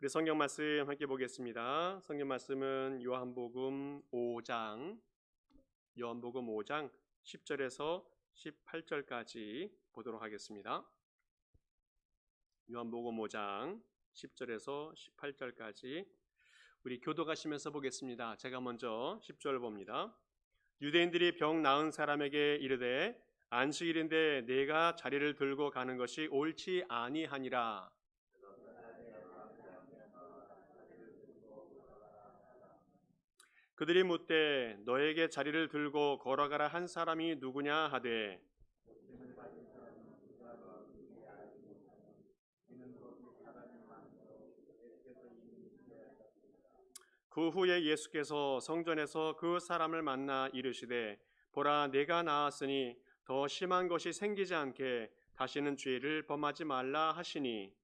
우리 성경 말씀 함께 보겠습니다. 성경 말씀은 요한복음 5장 10절에서 18절까지 보도록 하겠습니다. 요한복음 5장 10절에서 18절까지 우리 교도가시면서 보겠습니다. 제가 먼저 10절 봅니다. 유대인들이 병 나은 사람에게 이르되 안식일인데 내가 자리를 들고 가는 것이 옳지 아니하니라. 그들이 묻되 너에게 자리를 들고 걸어가라 한 사람이 누구냐 하되 그 후에 예수께서 성전에서 그 사람을 만나 이르시되 보라 내가 나았으니 더 심한 것이 생기지 않게 다시는 죄를 범하지 말라 하시니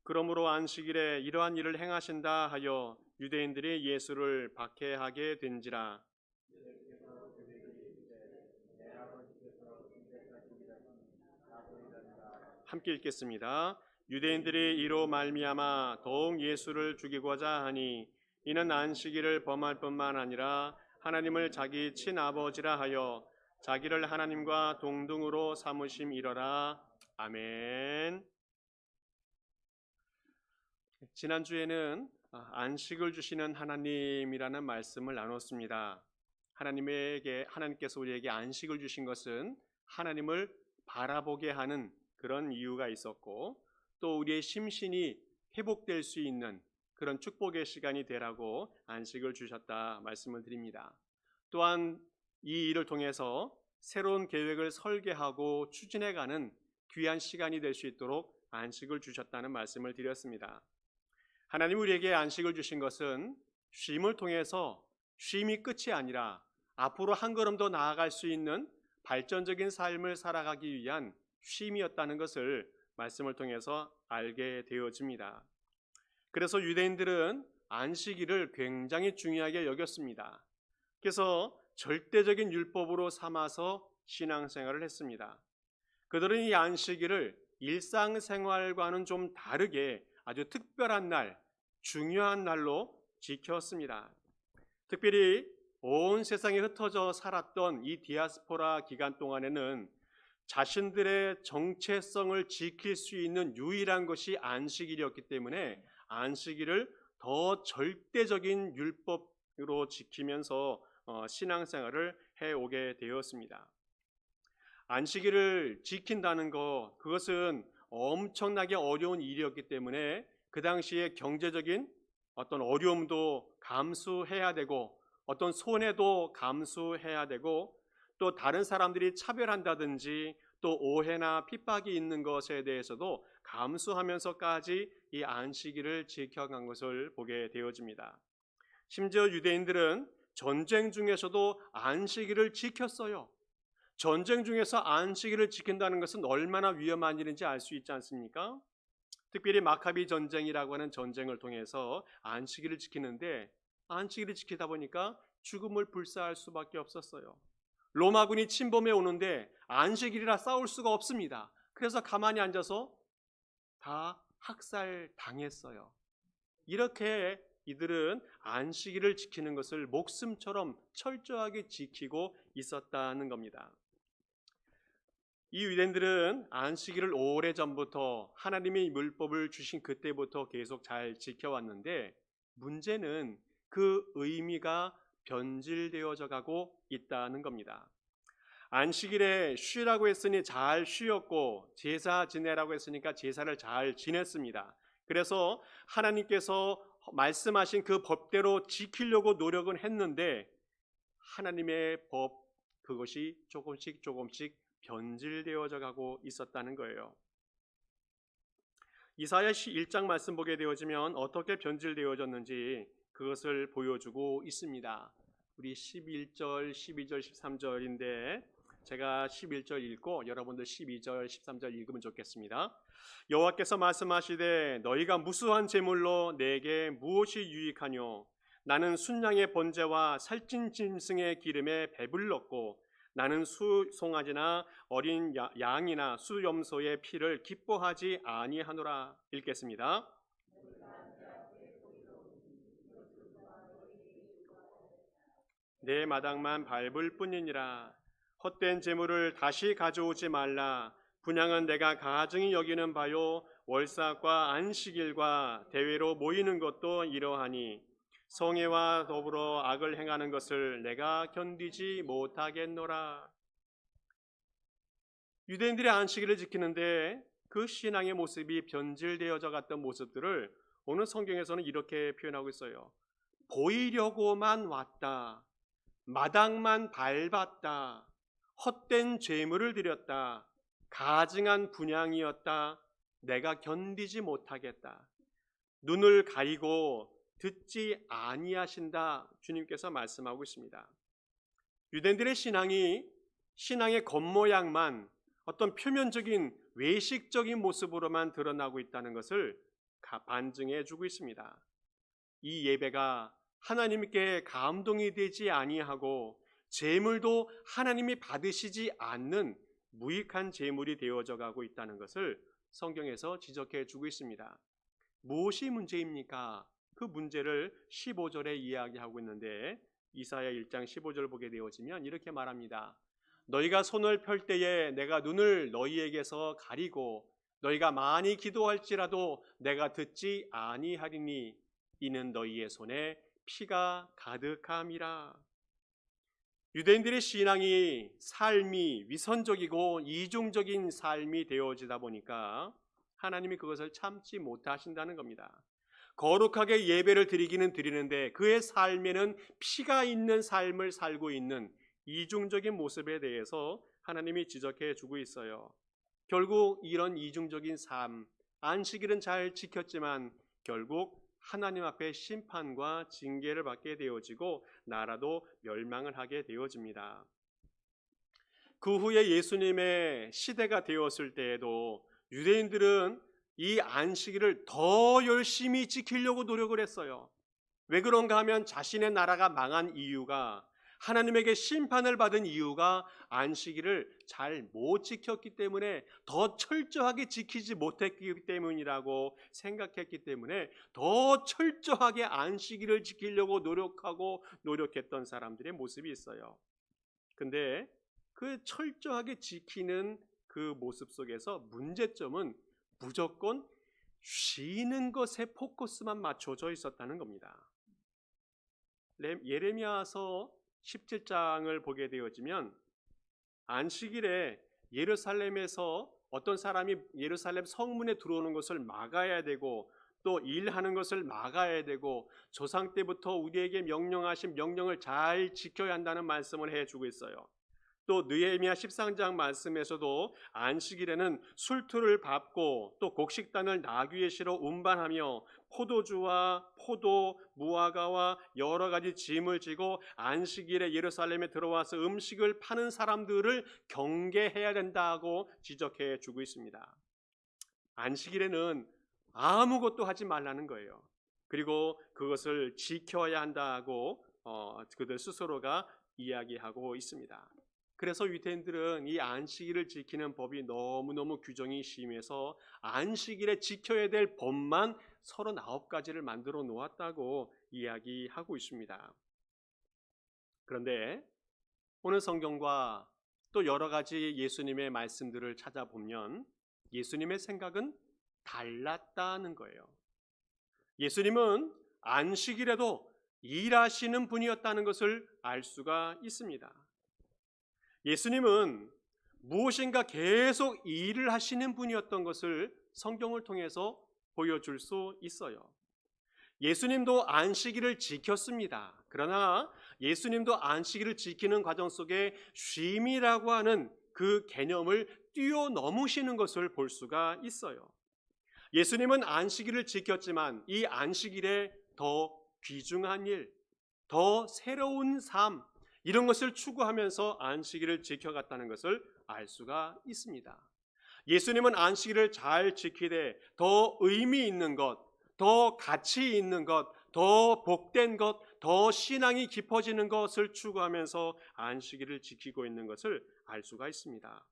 그러므로 안식일에 이러한 일을 행하신다 하여 유대인들이 예수를 박해하게 된지라. 함께 읽겠습니다. 유대인들이 이로 말미암아 더욱 예수를 죽이고자 하니 이는 안식일을 범할 뿐만 아니라 하나님을 자기 친아버지라 하여 자기를 하나님과 동등으로 삼으심이러라. 아멘. 지난주에는 안식을 주시는 하나님이라는 말씀을 나눴습니다. 하나님께서 우리에게 안식을 주신 것은 하나님을 바라보게 하는 그런 이유가 있었고, 또 우리의 심신이 회복될 수 있는 그런 축복의 시간이 되라고 안식을 주셨다 말씀을 드립니다. 또한 이 일을 통해서 새로운 계획을 설계하고 추진해가는 귀한 시간이 될 수 있도록 안식을 주셨다는 말씀을 드렸습니다. 하나님 우리에게 안식을 주신 것은 쉼을 통해서 쉼이 끝이 아니라 앞으로 한 걸음 더 나아갈 수 있는 발전적인 삶을 살아가기 위한 쉼이었다는 것을 말씀을 통해서 알게 되어집니다. 그래서 유대인들은 안식일을 굉장히 중요하게 여겼습니다. 그래서 절대적인 율법으로 삼아서 신앙생활을 했습니다. 그들은 이 안식일을 일상생활과는 좀 다르게 아주 특별한 날, 중요한 날로 지켰습니다. 특별히 온 세상에 흩어져 살았던 이 디아스포라 기간 동안에는 자신들의 정체성을 지킬 수 있는 유일한 것이 안식일이었기 때문에 안식일을 더 절대적인 율법으로 지키면서 신앙생활을 해오게 되었습니다. 안식일을 지킨다는 것, 그것은 엄청나게 어려운 일이었기 때문에 그 당시에 경제적인 어떤 어려움도 감수해야 되고 어떤 손해도 감수해야 되고 또 다른 사람들이 차별한다든지 또 오해나 핍박이 있는 것에 대해서도 감수하면서까지 이 안식일을 지켜간 것을 보게 되어집니다. 심지어 유대인들은 전쟁 중에서도 안식일을 지켰어요. 전쟁 중에서 안식일을 지킨다는 것은 얼마나 위험한 일인지 알 수 있지 않습니까? 특별히 마카비 전쟁이라고 하는 전쟁을 통해서 안식일을 지키는데 안식일을 지키다 보니까 죽음을 불사할 수밖에 없었어요. 로마군이 침범해 오는데 안식일이라 싸울 수가 없습니다. 그래서 가만히 앉아서 다 학살당했어요. 이렇게 이들은 안식일을 지키는 것을 목숨처럼 철저하게 지키고 있었다는 겁니다. 이 유대인들은 안식일을 오래전부터 하나님의 율법을 주신 그때부터 계속 잘 지켜왔는데 문제는 그 의미가 변질되어져 가고 있다는 겁니다. 안식일에 쉬라고 했으니 잘 쉬었고 제사 지내라고 했으니까 제사를 잘 지냈습니다. 그래서 하나님께서 말씀하신 그 법대로 지키려고 노력은 했는데 하나님의 법 그것이 조금씩 변질되어져 가고 있었다는 거예요. 이사야 1장 말씀 보게 되어지면 어떻게 변질되어졌는지 그것을 보여주고 있습니다. 우리 11절, 12절, 13절인데 제가 11절 읽고 여러분들 12절, 13절 읽으면 좋겠습니다. 여호와께서 말씀하시되 너희가 무수한 제물로 내게 무엇이 유익하뇨? 나는 순양의 번제와 살찐 짐승의 기름에 배불렀고 나는 수송아지나 어린 양이나 수염소의 피를 기뻐하지 아니하노라. 읽겠습니다. 내 마당만 밟을 뿐이니라. 헛된 재물을 다시 가져오지 말라. 분향은 내가 가증히 여기는 바요, 월삭과 안식일과 대회로 모이는 것도 이러하니 성애와 더불어 악을 행하는 것을 내가 견디지 못하겠노라. 유대인들의 안식일을 지키는데 그 신앙의 모습이 변질되어져 갔던 모습들을 오늘 성경에서는 이렇게 표현하고 있어요. 보이려고만 왔다. 마당만 밟았다. 헛된 죄물을 드렸다. 가증한 분향이었다. 내가 견디지 못하겠다. 눈을 가리고 듣지 아니하신다. 주님께서 말씀하고 있습니다. 유대인들의 신앙이 신앙의 겉모양만 어떤 표면적인 외식적인 모습으로만 드러나고 있다는 것을 반증해 주고 있습니다. 이 예배가 하나님께 감동이 되지 아니하고 제물도 하나님이 받으시지 않는 무익한 제물이 되어져 가고 있다는 것을 성경에서 지적해 주고 있습니다. 무엇이 문제입니까? 그 문제를 15절에 이야기하고 있는데 이사야 1장 15절 보게 되어지면 이렇게 말합니다. 너희가 손을 펼 때에 내가 눈을 너희에게서 가리고 너희가 많이 기도할지라도 내가 듣지 아니하리니 이는 너희의 손에 피가 가득함이라. 유대인들의 신앙이 삶이 위선적이고 이중적인 삶이 되어지다 보니까 하나님이 그것을 참지 못하신다는 겁니다. 거룩하게 예배를 드리기는 드리는데 그의 삶에는 피가 있는 삶을 살고 있는 이중적인 모습에 대해서 하나님이 지적해 주고 있어요. 결국 이런 이중적인 삶, 안식일은 잘 지켰지만 결국 하나님 앞에 심판과 징계를 받게 되어지고 나라도 멸망을 하게 되어집니다. 그 후에 예수님의 시대가 되었을 때에도 유대인들은 이 안식일을 더 열심히 지키려고 노력을 했어요. 왜 그런가 하면 자신의 나라가 망한 이유가, 하나님에게 심판을 받은 이유가 안식일을 잘 못 지켰기 때문에, 더 철저하게 지키지 못했기 때문이라고 생각했기 때문에 더 철저하게 안식일을 지키려고 노력했던 사람들의 모습이 있어요. 근데 그 철저하게 지키는 그 모습 속에서 문제점은 무조건 쉬는 것에 포커스만 맞춰져 있었다는 겁니다. 예레미야서 17장을 보게 되어지면 안식일에 예루살렘에서 어떤 사람이 예루살렘 성문에 들어오는 것을 막아야 되고 또 일하는 것을 막아야 되고 조상 때부터 우리에게 명령하신 명령을 잘 지켜야 한다는 말씀을 해주고 있어요. 또 느헤미야 13장 말씀에서도 안식일에는 술투를 밟고 또 곡식단을 나귀에 실어 운반하며 포도주와 포도, 무화과와 여러 가지 짐을 지고 안식일에 예루살렘에 들어와서 음식을 파는 사람들을 경계해야 된다고 지적해 주고 있습니다. 안식일에는 아무것도 하지 말라는 거예요. 그리고 그것을 지켜야 한다고 그들 스스로가 이야기하고 있습니다. 그래서 유대인들은 이 안식일을 지키는 법이 너무너무 규정이 심해서 안식일에 지켜야 될 법만 39가지를 만들어 놓았다고 이야기하고 있습니다. 그런데 오늘 성경과 또 여러 가지 예수님의 말씀들을 찾아보면 예수님의 생각은 달랐다는 거예요. 예수님은 안식일에도 일하시는 분이었다는 것을 알 수가 있습니다. 예수님은 무엇인가 계속 일을 하시는 분이었던 것을 성경을 통해서 보여줄 수 있어요. 예수님도 안식일을 지켰습니다. 그러나 예수님도 안식일을 지키는 과정 속에 쉼이라고 하는 그 개념을 뛰어넘으시는 것을 볼 수가 있어요. 예수님은 안식일을 지켰지만 이 안식일에 더 귀중한 일, 더 새로운 삶, 이런 것을 추구하면서 안식일을 지켜갔다는 것을 알 수가 있습니다. 예수님은 안식일을 잘 지키되 더 의미 있는 것, 더 가치 있는 것, 더 복된 것, 더 신앙이 깊어지는 것을 추구하면서 안식일을 지키고 있는 것을 알 수가 있습니다.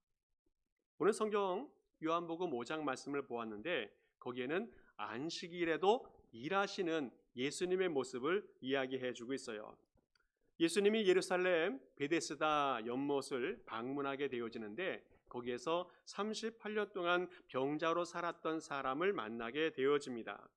오늘 성경 요한복음 5장 말씀을 보았는데 거기에는 안식일에도 일하시는 예수님의 모습을 이야기해 주고 있어요. 예수님이 예루살렘 베데스다 연못을 방문하게 되어지는데 거기에서 38년 동안 병자로 살았던 사람을 만나게 되어집니다.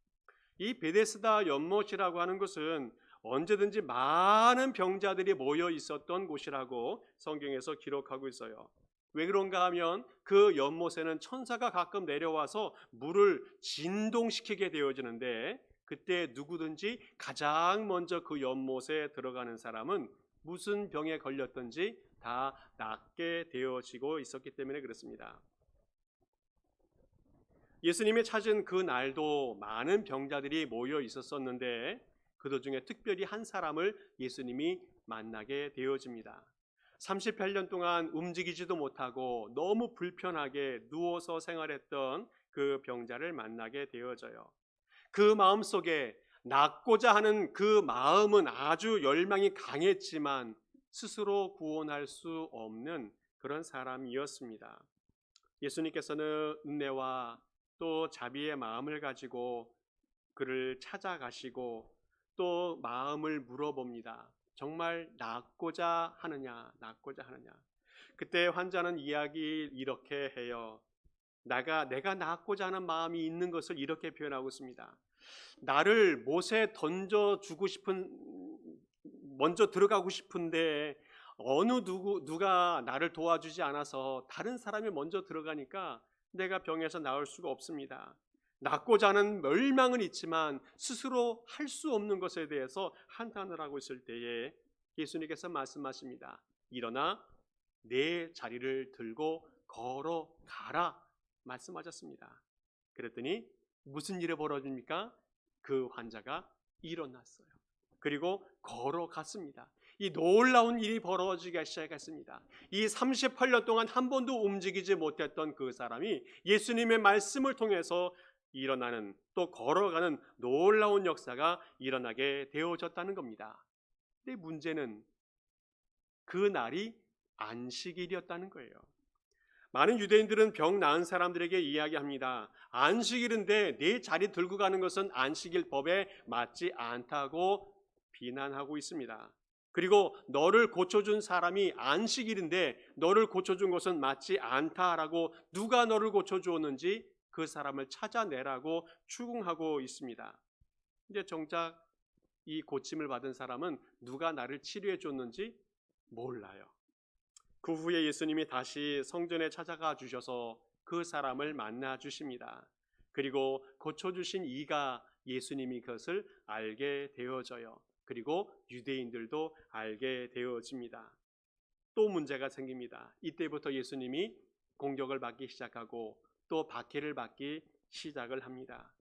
이 베데스다 연못이라고 하는 것은 언제든지 많은 병자들이 모여 있었던 곳이라고 성경에서 기록하고 있어요. 왜 그런가 하면 그 연못에는 천사가 가끔 내려와서 물을 진동시키게 되어지는데 그때 누구든지 가장 먼저 그 연못에 들어가는 사람은 무슨 병에 걸렸든지 다 낫게 되어지고 있었기 때문에 그렇습니다. 예수님이 찾은 그 날도 많은 병자들이 모여 있었었는데 그 도중에 특별히 한 사람을 예수님이 만나게 되어집니다. 38년 동안 움직이지도 못하고 너무 불편하게 누워서 생활했던 그 병자를 만나게 되어져요. 그 마음속에 낫고자 하는 그 마음은 아주 열망이 강했지만 스스로 구원할 수 없는 그런 사람이었습니다. 예수님께서는 은혜와 또 자비의 마음을 가지고 그를 찾아가시고 또 마음을 물어봅니다. 정말 낫고자 하느냐, 낫고자 하느냐. 그때 환자는 이야기 이렇게 해요. 내가 낫고자 하는 마음이 있는 것을 이렇게 표현하고 있습니다. 나를 못에 던져주고 먼저 들어가고 싶은데 누가 나를 도와주지 않아서 다른 사람이 먼저 들어가니까 내가 병에서 나올 수가 없습니다. 낫고자 하는 멸망은 있지만 스스로 할 수 없는 것에 대해서 한탄을 하고 있을 때에 예수님께서 말씀하십니다. 일어나 내 자리를 들고 걸어가라 말씀하셨습니다. 그랬더니 무슨 일이 벌어집니까? 그 환자가 일어났어요. 그리고 걸어갔습니다. 이 놀라운 일이 벌어지기 시작했습니다. 이 38년 동안 한 번도 움직이지 못했던 그 사람이 예수님의 말씀을 통해서 일어나는 또 걸어가는 놀라운 역사가 일어나게 되어졌다는 겁니다. 근데 문제는 그 날이 안식일이었다는 거예요. 많은 유대인들은 병 나은 사람들에게 이야기합니다. 안식일인데 네 자리 들고 가는 것은 안식일 법에 맞지 않다고 비난하고 있습니다. 그리고 너를 고쳐준 사람이 안식일인데 너를 고쳐준 것은 맞지 않다라고 누가 너를 고쳐주었는지 그 사람을 찾아내라고 추궁하고 있습니다. 이제 정작 이 고침을 받은 사람은 누가 나를 치료해 줬는지 몰라요. 그 후에 예수님이 다시 성전에 찾아가 주셔서 그 사람을 만나 주십니다. 그리고 고쳐주신 이가 예수님이 그것을 알게 되어져요. 그리고 유대인들도 알게 되어집니다. 또 문제가 생깁니다. 이때부터 예수님이 공격을 받기 시작하고 또 박해를 받기 시작을 합니다.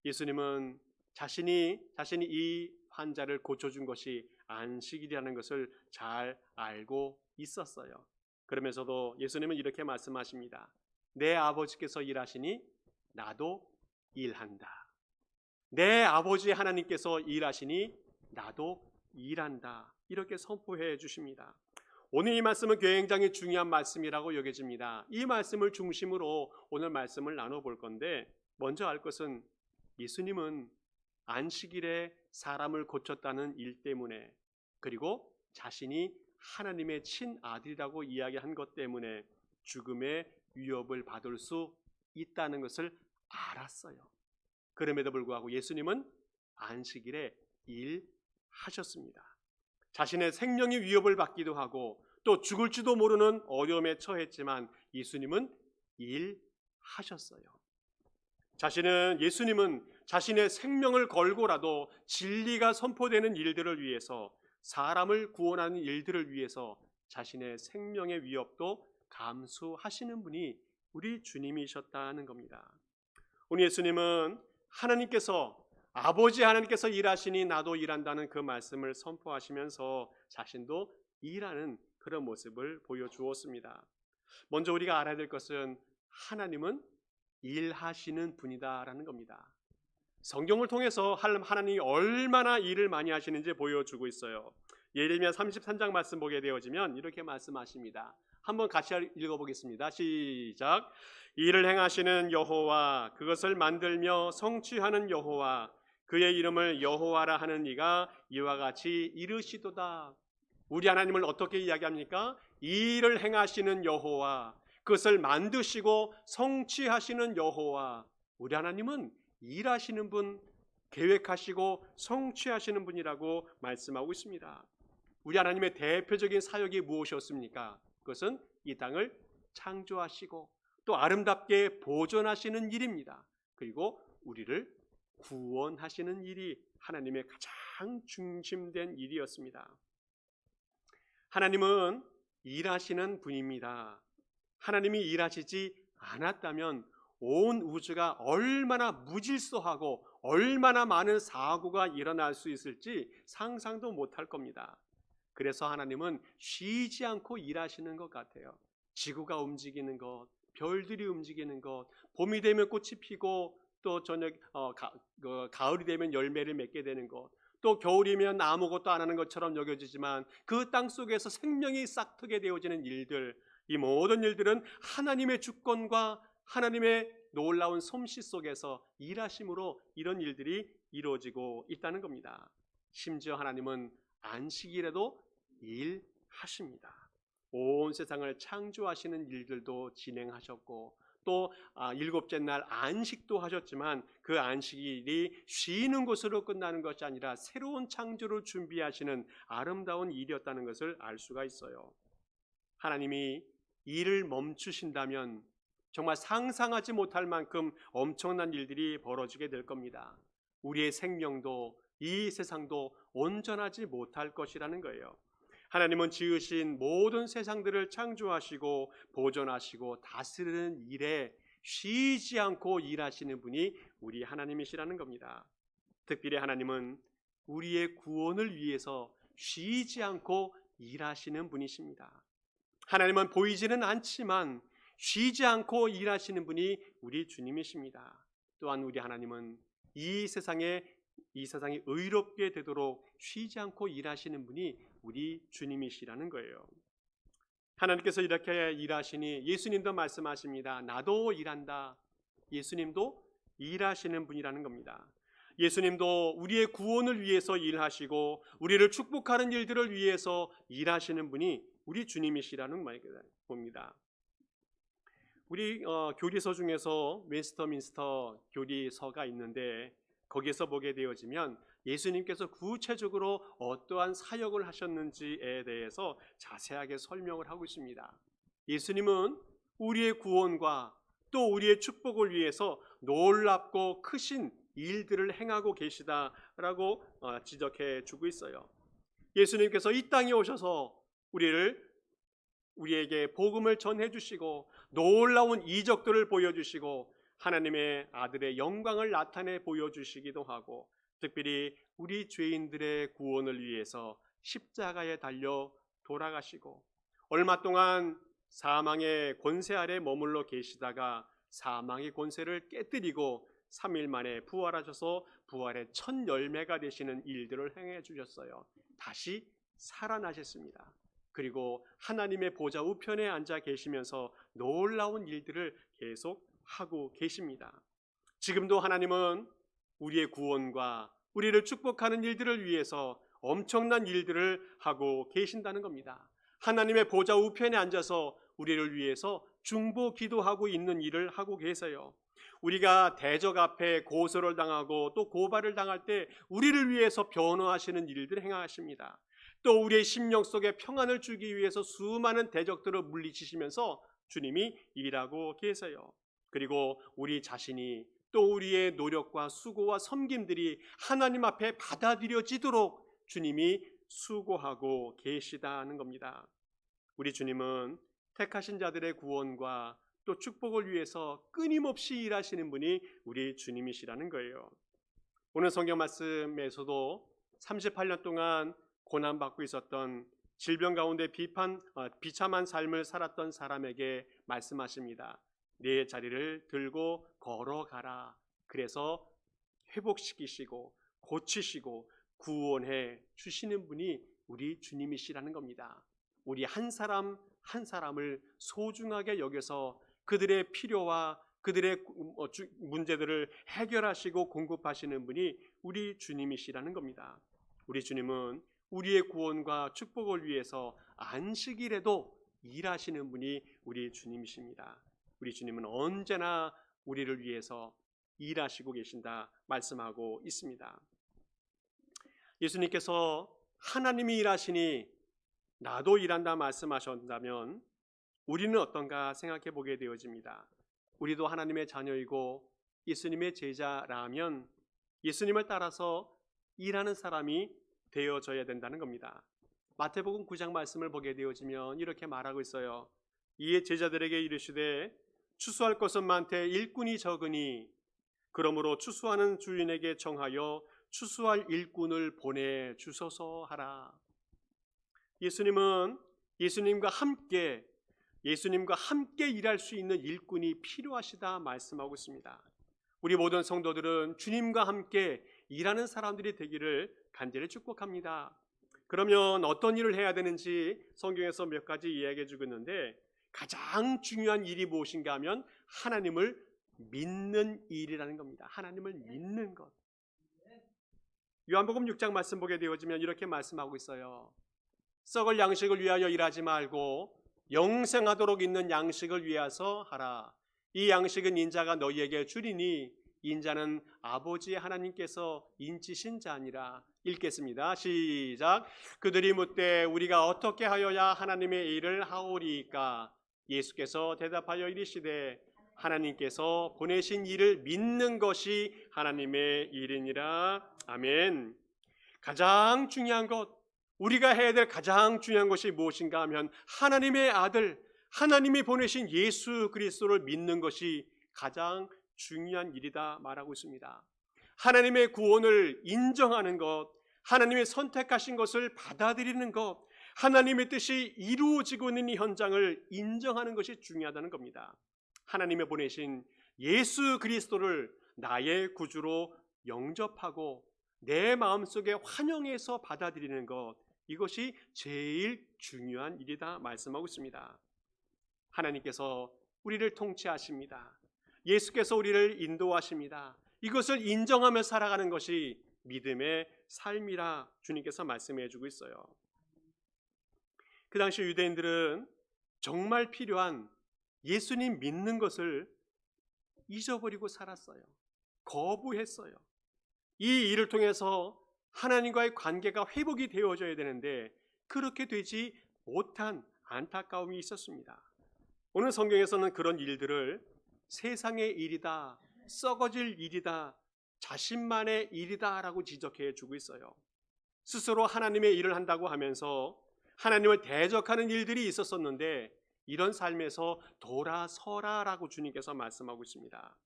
예수님은 자신이 이 환자를 고쳐준 것이 안식일이라는 것을 잘 알고 있었어요. 그러면서도 예수님은 이렇게 말씀하십니다. 내 아버지께서 일하시니 나도 일한다. 내 아버지 하나님께서 일하시니 나도 일한다. 이렇게 선포해 주십니다. 오늘 이 말씀은 굉장히 중요한 말씀이라고 여겨집니다. 이 말씀을 중심으로 오늘 말씀을 나눠볼 건데 먼저 알 것은 예수님은 안식일에 사람을 고쳤다는 일 때문에 그리고 자신이 하나님의 친아들이라고 이야기한 것 때문에 죽음의 위협을 받을 수 있다는 것을 알았어요. 그럼에도 불구하고 예수님은 안식일에 일하셨습니다. 자신의 생명이 위협을 받기도 하고 또 죽을지도 모르는 어려움에 처했지만 예수님은 일하셨어요. 예수님은 자신의 생명을 걸고라도 진리가 선포되는 일들을 위해서 사람을 구원하는 일들을 위해서 자신의 생명의 위협도 감수하시는 분이 우리 주님이셨다는 겁니다. 우리 예수님은 아버지 하나님께서 일하시니 나도 일한다는 그 말씀을 선포하시면서 자신도 일하는 그런 모습을 보여주었습니다. 먼저 우리가 알아야 될 것은 하나님은 일하시는 분이다라는 겁니다. 성경을 통해서 하나님이 얼마나 일을 많이 하시는지 보여주고 있어요. 예레미야 33장 말씀 보게 되어지면 이렇게 말씀하십니다. 한번 같이 읽어보겠습니다. 시작. 일을 행하시는 여호와, 그것을 만들며 성취하는 여호와, 그의 이름을 여호와라 하는 이가 이와 같이 이르시도다. 우리 하나님을 어떻게 이야기합니까? 일을 행하시는 여호와, 그것을 만드시고 성취하시는 여호와. 우리 하나님은 일하시는 분, 계획하시고 성취하시는 분이라고 말씀하고 있습니다. 우리 하나님의 대표적인 사역이 무엇이었습니까? 그것은 이 땅을 창조하시고 또 아름답게 보존하시는 일입니다. 그리고 우리를 구원하시는 일이 하나님의 가장 중심된 일이었습니다. 하나님은 일하시는 분입니다. 하나님이 일하시지 않았다면 온 우주가 얼마나 무질서하고 얼마나 많은 사고가 일어날 수 있을지 상상도 못할 겁니다. 그래서 하나님은 쉬지 않고 일하시는 것 같아요. 지구가 움직이는 것, 별들이 움직이는 것, 봄이 되면 꽃이 피고 또 가을이 되면 열매를 맺게 되는 것, 또 겨울이면 아무것도 안 하는 것처럼 여겨지지만 그 땅 속에서 생명이 싹트게 되어지는 일들, 이 모든 일들은 하나님의 주권과 하나님의 놀라운 솜씨 속에서 일하심으로 이런 일들이 이루어지고 있다는 겁니다. 심지어 하나님은 안식일에도 일하십니다. 온 세상을 창조하시는 일들도 진행하셨고 또 일곱째 날 안식도 하셨지만 그 안식일이 쉬는 것으로 끝나는 것이 아니라 새로운 창조를 준비하시는 아름다운 일이었다는 것을 알 수가 있어요. 하나님이 일을 멈추신다면 정말 상상하지 못할 만큼 엄청난 일들이 벌어지게 될 겁니다. 우리의 생명도 이 세상도 온전하지 못할 것이라는 거예요. 하나님은 지으신 모든 세상들을 창조하시고 보존하시고 다스리는 일에 쉬지 않고 일하시는 분이 우리 하나님이시라는 겁니다. 특별히 하나님은 우리의 구원을 위해서 쉬지 않고 일하시는 분이십니다. 하나님은 보이지는 않지만 쉬지 않고 일하시는 분이 우리 주님이십니다. 또한 우리 하나님은 이 세상이 의롭게 되도록 쉬지 않고 일하시는 분이 우리 주님이시라는 거예요. 하나님께서 이렇게 일하시니 예수님도 말씀하십니다. 나도 일한다. 예수님도 일하시는 분이라는 겁니다. 예수님도 우리의 구원을 위해서 일하시고 우리를 축복하는 일들을 위해서 일하시는 분이 우리 주님이시라는 말입니다. 우리 교리서 중에서 웨스터민스터 교리서가 있는데 거기에서 보게 되어지면 예수님께서 구체적으로 어떠한 사역을 하셨는지에 대해서 자세하게 설명을 하고 있습니다. 예수님은 우리의 구원과 또 우리의 축복을 위해서 놀랍고 크신 일들을 행하고 계시다라고 지적해 주고 있어요. 예수님께서 이 땅에 오셔서 우리에게 복음을 전해 주시고 놀라운 이적들을 보여주시고 하나님의 아들의 영광을 나타내 보여주시기도 하고 특별히 우리 죄인들의 구원을 위해서 십자가에 달려 돌아가시고 얼마 동안 사망의 권세 아래 머물러 계시다가 사망의 권세를 깨뜨리고 3일 만에 부활하셔서 부활의 첫 열매가 되시는 일들을 행해 주셨어요. 다시 살아나셨습니다. 그리고 하나님의 보좌 우편에 앉아 계시면서 놀라운 일들을 계속 하고 계십니다. 지금도 하나님은 우리의 구원과 우리를 축복하는 일들을 위해서 엄청난 일들을 하고 계신다는 겁니다. 하나님의 보좌 우편에 앉아서 우리를 위해서 중보 기도하고 있는 일을 하고 계세요. 우리가 대적 앞에 고소를 당하고 또 고발을 당할 때 우리를 위해서 변호하시는 일들을 행하십니다. 또 우리의 심령 속에 평안을 주기 위해서 수많은 대적들을 물리치시면서 주님이 일하고 계세요. 그리고 우리 자신이 또 우리의 노력과 수고와 섬김들이 하나님 앞에 받아들여지도록 주님이 수고하고 계시다는 겁니다. 우리 주님은 택하신 자들의 구원과 또 축복을 위해서 끊임없이 일하시는 분이 우리 주님이시라는 거예요. 오늘 성경 말씀에서도 38년 동안 고난받고 있었던 질병 가운데 비참한 삶을 살았던 사람에게 말씀하십니다. 내 자리를 들고 걸어가라. 그래서 회복시키시고 고치시고 구원해 주시는 분이 우리 주님이시라는 겁니다. 우리 한 사람 한 사람을 소중하게 여겨서 그들의 필요와 그들의 문제들을 해결하시고 공급하시는 분이 우리 주님이시라는 겁니다. 우리 주님은 우리의 구원과 축복을 위해서 안식일에도 일하시는 분이 우리 주님이십니다. 우리 주님은 언제나 우리를 위해서 일하시고 계신다 말씀하고 있습니다. 예수님께서 하나님이 일하시니 나도 일한다 말씀하셨다면 우리는 어떤가 생각해 보게 되어집니다. 우리도 하나님의 자녀이고 예수님의 제자라면 예수님을 따라서 일하는 사람이 되어져야 된다는 겁니다. 마태복음 9장 말씀을 보게 되어지면 이렇게 말하고 있어요. 이에 제자들에게 이르시되 추수할 것은 많되 일꾼이 적으니 그러므로 추수하는 주인에게 청하여 추수할 일꾼을 보내주소서 하라. 예수님은 예수님과 함께 일할 수 있는 일꾼이 필요하시다 말씀하고 있습니다. 우리 모든 성도들은 주님과 함께 일하는 사람들이 되기를 간절히 축복합니다. 그러면 어떤 일을 해야 되는지 성경에서 몇 가지 이야기해 주고 있는데 가장 중요한 일이 무엇인가 하면 하나님을 믿는 일이라는 겁니다. 하나님을 믿는 것. 요한복음 6장 말씀 보게 되어지면 이렇게 말씀하고 있어요. 썩을 양식을 위하여 일하지 말고 영생하도록 있는 양식을 위하서 하라. 이 양식은 인자가 너희에게 주리니 인자는 아버지 하나님께서 인치신 자니라. 읽겠습니다. 시작. 그들이 묻되 우리가 어떻게 하여야 하나님의 일을 하오리까? 예수께서 대답하여 이르시되 하나님께서 보내신 일을 믿는 것이 하나님의 일이니라. 아멘. 가장 중요한 것, 우리가 해야 될 가장 중요한 것이 무엇인가 하면 하나님의 아들, 하나님이 보내신 예수 그리스도를 믿는 것이 가장 중요한 일이다 말하고 있습니다. 하나님의 구원을 인정하는 것, 하나님이 선택하신 것을 받아들이는 것, 하나님의 뜻이 이루어지고 있는 이 현장을 인정하는 것이 중요하다는 겁니다. 하나님이 보내신 예수 그리스도를 나의 구주로 영접하고 내 마음속에 환영해서 받아들이는 것, 이것이 제일 중요한 일이다 말씀하고 있습니다. 하나님께서 우리를 통치하십니다. 예수께서 우리를 인도하십니다. 이것을 인정하며 살아가는 것이 믿음의 삶이라 주님께서 말씀해 주고 있어요. 그 당시 유대인들은 정말 필요한 예수님 믿는 것을 잊어버리고 살았어요. 거부했어요. 이 일을 통해서 하나님과의 관계가 회복이 되어져야 되는데 그렇게 되지 못한 안타까움이 있었습니다. 오늘 성경에서는 그런 일들을 세상의 일이다, 썩어질 일이다, 자신만의 일이다 라고 지적해 주고 있어요. 스스로 하나님의 일을 한다고 하면서 하나님을 대적하는 일들이 있었었는데 이런 삶에서 돌아서라 라고 주님께서 말씀하고 있습니다.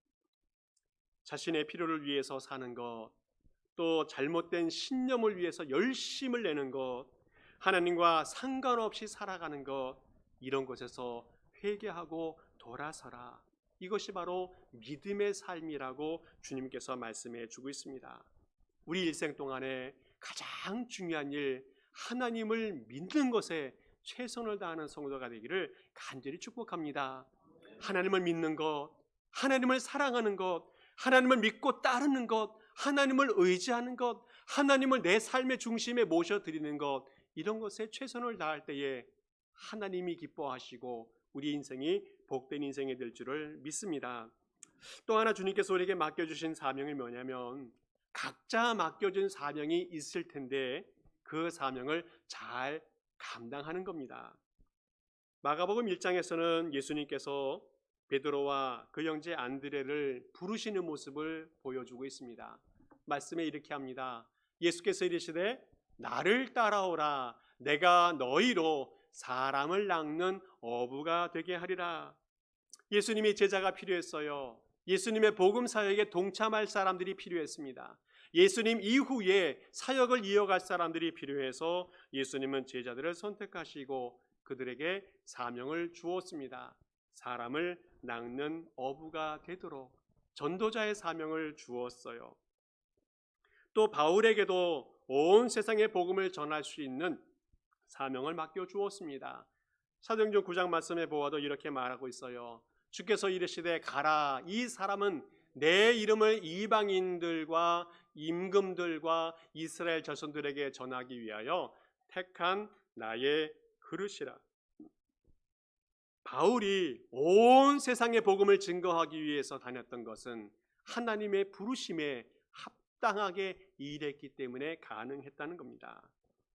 자신의 필요를 위해서 사는 것, 또 잘못된 신념을 위해서 열심을 내는 것, 하나님과 상관없이 살아가는 것, 이런 것에서 회개하고 돌아서라. 이것이 바로 믿음의 삶이라고 주님께서 말씀해 주고 있습니다. 우리 일생 동안에 가장 중요한 일, 하나님을 믿는 것에 최선을 다하는 성도가 되기를 간절히 축복합니다. 하나님을 믿는 것, 하나님을 사랑하는 것, 하나님을 믿고 따르는 것, 하나님을 의지하는 것, 하나님을 내 삶의 중심에 모셔드리는 것, 이런 것에 최선을 다할 때에 하나님이 기뻐하시고 우리 인생이 복된 인생이 될 줄을 믿습니다. 또 하나 주님께서 우리에게 맡겨주신 사명이 뭐냐면 각자 맡겨준 사명이 있을 텐데 그 사명을 잘 감당하는 겁니다. 마가복음 1장에서는 예수님께서 베드로와 그 형제 안드레를 부르시는 모습을 보여주고 있습니다. 말씀에 이렇게 합니다. 예수께서 이르시되 나를 따라오라. 내가 너희로 사람을 낚는 어부가 되게 하리라. 예수님의 제자가 필요했어요. 예수님의 복음 사역에 동참할 사람들이 필요했습니다. 예수님 이후에 사역을 이어갈 사람들이 필요해서 예수님은 제자들을 선택하시고 그들에게 사명을 주었습니다. 사람을 낚는 어부가 되도록 전도자의 사명을 주었어요. 또 바울에게도 온 세상의 복음을 전할 수 있는 사명을 맡겨 주었습니다. 사도행전 9장 말씀에 보아도 이렇게 말하고 있어요. 주께서 이르시되 가라, 이 사람은 내 이름을 이방인들과 임금들과 이스라엘 자손들에게 전하기 위하여 택한 나의 그릇이라. 바울이 온 세상의 복음을 증거하기 위해서 다녔던 것은 하나님의 부르심에 합당하게 일했기 때문에 가능했다는 겁니다.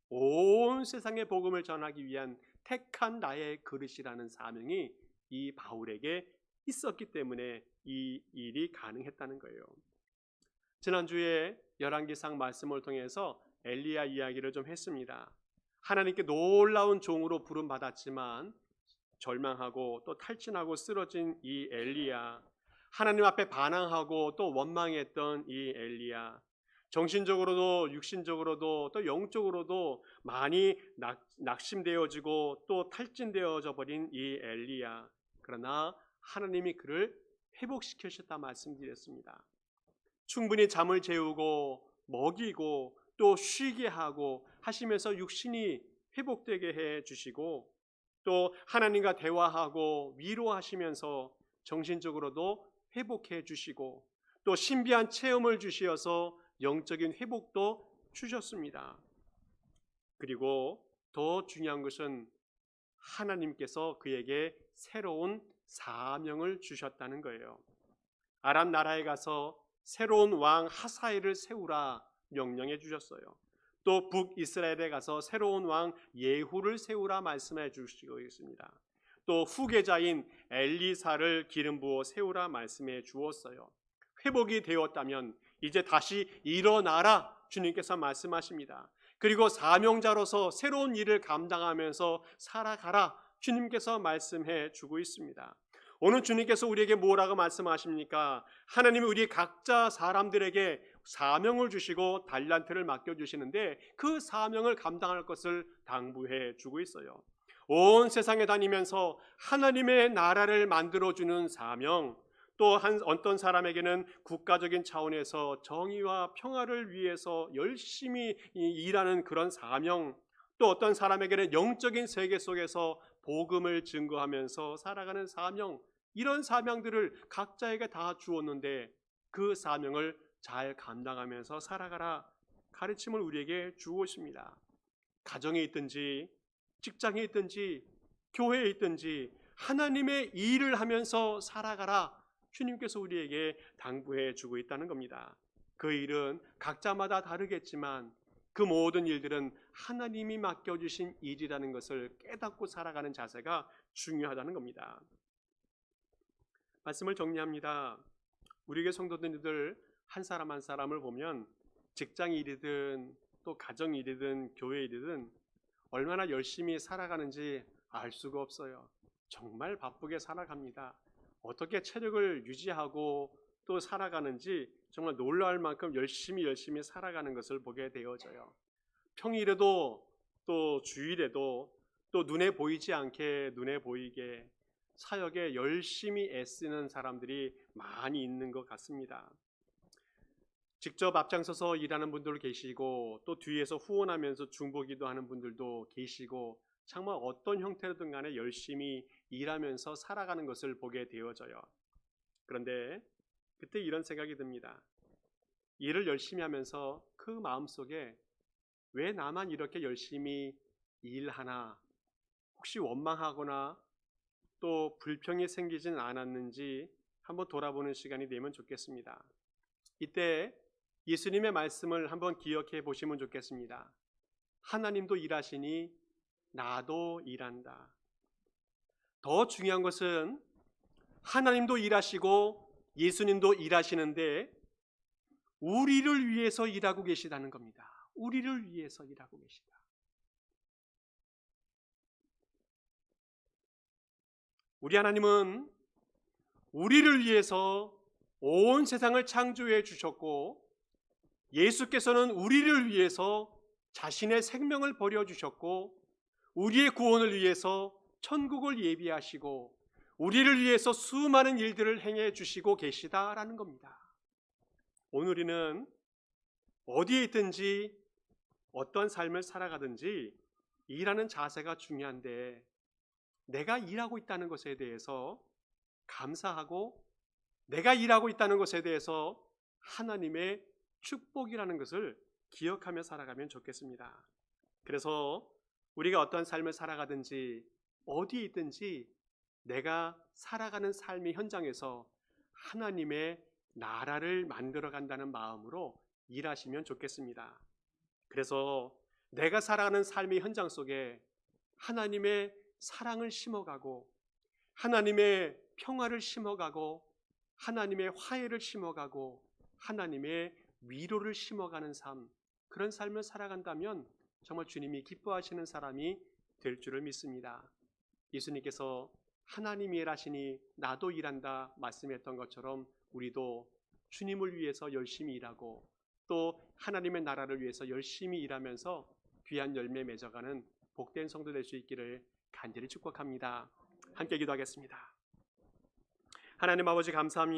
온 세상의 복음을 전하기 위한 택한 나의 그릇이라는 사명이 이 바울에게 있었기 때문에 이 일이 가능했다는 거예요. 지난주에 열왕기상 말씀을 통해서 엘리야 이야기를 좀 했습니다. 하나님께 놀라운 종으로 부름받았지만 절망하고 또 탈진하고 쓰러진 이 엘리야, 하나님 앞에 반항하고 또 원망했던 이 엘리야, 정신적으로도 육신적으로도 또 영적으로도 많이 낙심되어지고 또 탈진되어져 버린 이 엘리야, 그러나 하나님이 그를 회복시키셨다 말씀드렸습니다. 충분히 잠을 재우고 먹이고 또 쉬게 하고 하시면서 육신이 회복되게 해 주시고 또 하나님과 대화하고 위로하시면서 정신적으로도 회복해 주시고 또 신비한 체험을 주시어서 영적인 회복도 주셨습니다. 그리고 더 중요한 것은 하나님께서 그에게 새로운 사명을 주셨다는 거예요. 아람 나라에 가서 새로운 왕 하사엘을 세우라 명령해 주셨어요. 또 북이스라엘에 가서 새로운 왕 예후를 세우라 말씀해 주시고 있습니다. 또 후계자인 엘리사를 기름 부어 세우라 말씀해 주었어요. 회복이 되었다면 이제 다시 일어나라 주님께서 말씀하십니다. 그리고 사명자로서 새로운 일을 감당하면서 살아가라 주님께서 말씀해 주고 있습니다. 오늘 주님께서 우리에게 뭐라고 말씀하십니까? 하나님이 우리 각자 사람들에게 사명을 주시고 달란트를 맡겨주시는데 그 사명을 감당할 것을 당부해 주고 있어요. 온 세상에 다니면서 하나님의 나라를 만들어주는 사명, 또 어떤 사람에게는 국가적인 차원에서 정의와 평화를 위해서 열심히 일하는 그런 사명, 또 어떤 사람에게는 영적인 세계 속에서 복음을 증거하면서 살아가는 사명, 이런 사명들을 각자에게 다 주었는데 그 사명을 잘 감당하면서 살아가라 가르침을 우리에게 주었습니다. 가정에 있든지 직장에 있든지 교회에 있든지 하나님의 일을 하면서 살아가라 주님께서 우리에게 당부해 주고 있다는 겁니다. 그 일은 각자마다 다르겠지만 그 모든 일들은 하나님이 맡겨주신 일이라는 것을 깨닫고 살아가는 자세가 중요하다는 겁니다. 말씀을 정리합니다. 우리에게 성도들 한 사람 한 사람을 보면 직장 일이든 또 가정 일이든 교회 일이든 얼마나 열심히 살아가는지 알 수가 없어요. 정말 바쁘게 살아갑니다. 어떻게 체력을 유지하고 또 살아가는지 정말 놀라울 만큼 열심히 살아가는 것을 보게 되어져요. 평일에도 또 주일에도 또 눈에 보이지 않게 눈에 보이게 사역에 열심히 애쓰는 사람들이 많이 있는 것 같습니다. 직접 앞장서서 일하는 분들 계시고 또 뒤에서 후원하면서 중보기도 하는 분들도 계시고 정말 어떤 형태로든 간에 열심히 일하면서 살아가는 것을 보게 되어져요. 그런데 그때 이런 생각이 듭니다. 일을 열심히 하면서 그 마음속에 왜 나만 이렇게 열심히 일하나, 혹시 원망하거나 또 불평이 생기진 않았는지 한번 돌아보는 시간이 되면 좋겠습니다. 이때 예수님의 말씀을 한번 기억해 보시면 좋겠습니다. 하나님도 일하시니 나도 일한다. 더 중요한 것은 하나님도 일하시고 예수님도 일하시는데 우리를 위해서 일하고 계시다는 겁니다. 우리를 위해서 일하고 계시다. 우리 하나님은 우리를 위해서 온 세상을 창조해 주셨고 예수께서는 우리를 위해서 자신의 생명을 버려주셨고 우리의 구원을 위해서 천국을 예비하시고 우리를 위해서 수많은 일들을 행해 주시고 계시다라는 겁니다. 오늘 우리는 어디에 있든지 어떤 삶을 살아가든지 일하는 자세가 중요한데 내가 일하고 있다는 것에 대해서 감사하고 내가 일하고 있다는 것에 대해서 하나님의 축복이라는 것을 기억하며 살아가면 좋겠습니다. 그래서 우리가 어떤 삶을 살아가든지 어디에 있든지 내가 살아가는 삶의 현장에서 하나님의 나라를 만들어 간다는 마음으로 일하시면 좋겠습니다. 그래서 내가 살아가는 삶의 현장 속에 하나님의 사랑을 심어가고 하나님의 평화를 심어가고 하나님의 화해를 심어가고 하나님의 위로를 심어가는 삶, 그런 삶을 살아간다면 정말 주님이 기뻐하시는 사람이 될 줄을 믿습니다. 예수님께서 하나님이 일하시니 나도 일한다 말씀했던 것처럼 우리도 주님을 위해서 열심히 일하고 또 하나님의 나라를 위해서 열심히 일하면서 귀한 열매 맺어가는 복된 성도 될 수 있기를 간절히 축복합니다. 함께 기도하겠습니다. 하나님 아버지 감사합니다.